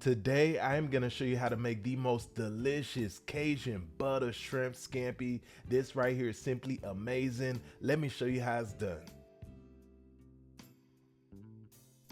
Today, I am gonna show you how to make the most delicious Cajun butter shrimp scampi. This right here is simply amazing. Let me show you how it's done.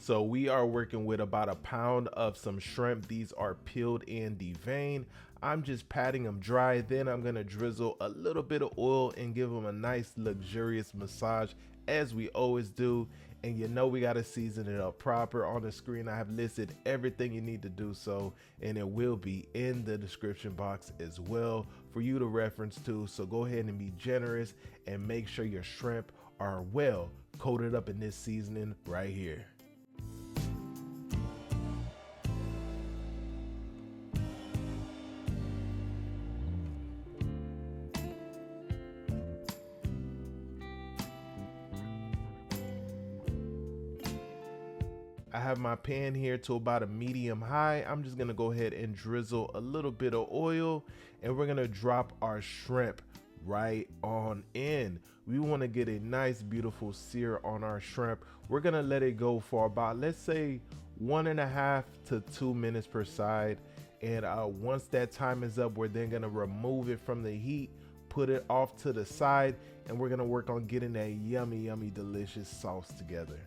So we are working with about a pound of some shrimp. These are peeled and deveined. I'm just patting them dry. Then I'm gonna drizzle a little bit of oil and give them a nice luxurious massage as we always do. And you know we gotta season it up proper. On the screen I have listed everything you need to do so, and it will be in the description box as well for you to reference to. So go ahead and be generous and make sure your shrimp are well coated up in this seasoning right here. I have my pan here to about a medium high. I'm just gonna go ahead and drizzle a little bit of oil, and we're gonna drop our shrimp right on in. We wanna get a nice beautiful sear on our shrimp. We're gonna let it go for about, let's say, 1.5 to 2 minutes per side. And once that time is up, we're then gonna remove it from the heat, put it off to the side, and we're gonna work on getting that yummy, yummy, delicious sauce together.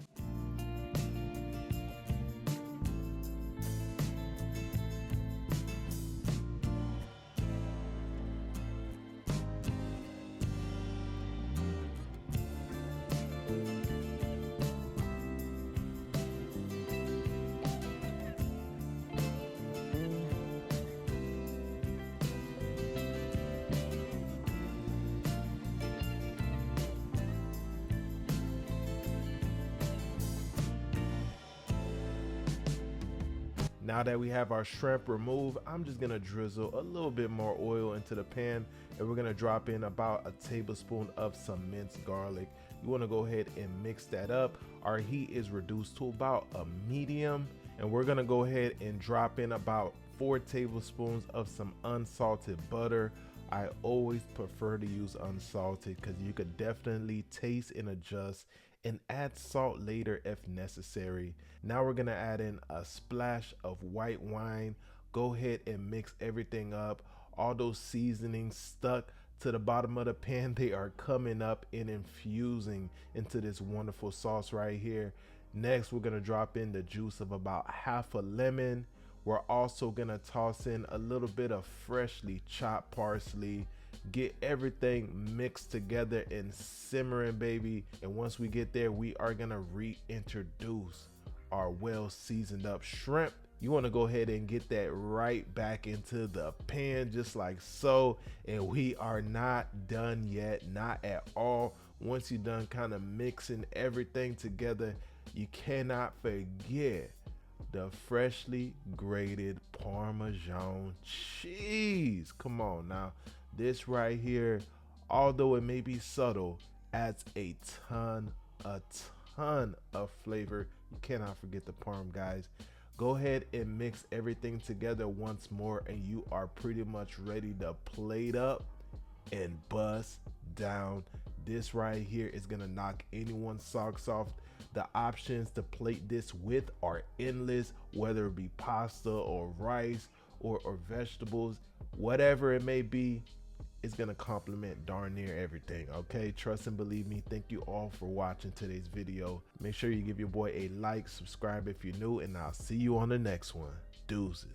Now that we have our shrimp removed, I'm just gonna drizzle a little bit more oil into the pan, and we're gonna drop in about a tablespoon of some minced garlic. You wanna go ahead and mix that up. Our heat is reduced to about a medium, and we're gonna go ahead and drop in about 4 tablespoons of some unsalted butter. I always prefer to use unsalted because you could definitely taste and adjust and add salt later if necessary. Now we're gonna add in a splash of white wine. Go ahead and mix everything up. All those seasonings stuck to the bottom of the pan, they are coming up and infusing into this wonderful sauce right here. Next, we're gonna drop in the juice of about half a lemon. We're also gonna toss in a little bit of freshly chopped parsley. Get everything mixed together and simmering, baby. And once we get there, we are gonna reintroduce our well seasoned up shrimp. You wanna go ahead and get that right back into the pan just like so. And we are not done yet, not at all. Once you're done kind of mixing everything together, you cannot forget the freshly grated Parmesan cheese. Come on now. This right here, although it may be subtle, adds a ton of flavor. You cannot forget the parm, guys. Go ahead and mix everything together once more, and you are pretty much ready to plate up and bust down. This right here is gonna knock anyone's socks off. The options to plate this with are endless, whether it be pasta or rice or vegetables, whatever it may be. It's gonna complement darn near everything. Okay, trust and believe me. Thank you all for watching today's video. Make sure you give your boy a like, subscribe if you're new, and I'll see you on the next one. Deuces.